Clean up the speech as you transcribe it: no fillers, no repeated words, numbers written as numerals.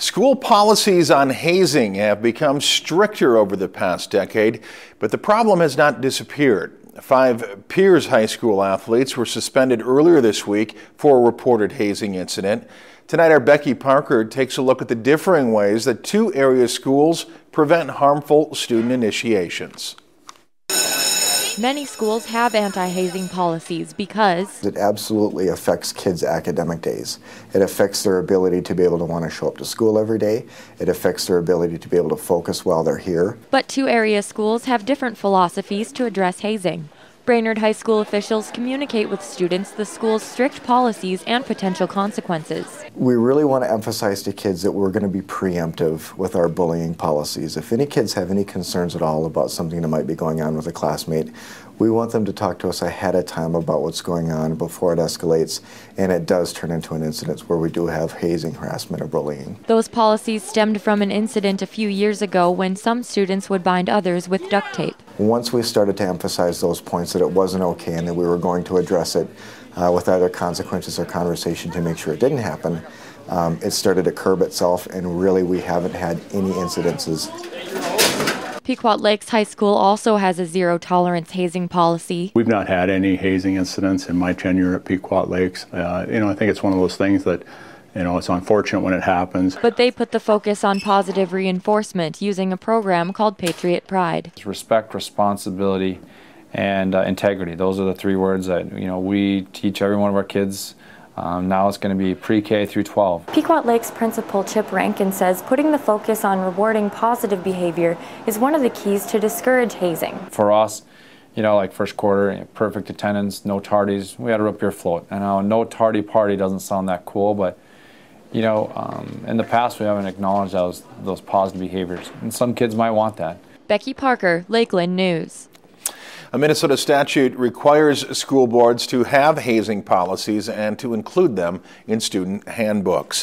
School policies on hazing have become stricter over the past decade, but the problem has not disappeared. 5 Piers High School athletes were suspended earlier this week for a reported hazing incident. Tonight, our Becky Parker takes a look at the differing ways that 2 area schools prevent harmful student initiations. Many schools have anti-hazing policies because it absolutely affects kids' academic days. It affects their ability to be able to want to show up to school every day. It affects their ability to be able to focus while they're here. But 2 area schools have different philosophies to address hazing. Brainerd High School officials communicate with students the school's strict policies and potential consequences. We really want to emphasize to kids that we're going to be preemptive with our bullying policies. If any kids have any concerns at all about something that might be going on with a classmate, we want them to talk to us ahead of time about what's going on before it escalates and it does turn into an incident where we do have hazing, harassment, or bullying. Those policies stemmed from an incident a few years ago when some students would bind others with duct tape. Once we started to emphasize those points that it wasn't okay and that we were going to address it with either consequences or conversation to make sure it didn't happen, it started to curb itself, and really we haven't had any incidences. Pequot Lakes High School also has a zero-tolerance hazing policy. We've not had any hazing incidents in my tenure at Pequot Lakes. I think it's one of those things that, it's unfortunate when it happens. But they put the focus on positive reinforcement using a program called Patriot Pride. Respect, responsibility, and integrity. Those are the 3 words that, we teach every one of our kids. Now it's going to be pre-K through 12. Pequot Lakes Principal Chip Rankin says putting the focus on rewarding positive behavior is one of the keys to discourage hazing. For us, like first quarter, perfect attendance, no tardies, we had a root beer float. I know no tardy party doesn't sound that cool, but in the past we haven't acknowledged those positive behaviors, and some kids might want that. Becky Parker, Lakeland News. A Minnesota statute requires school boards to have hazing policies and to include them in student handbooks.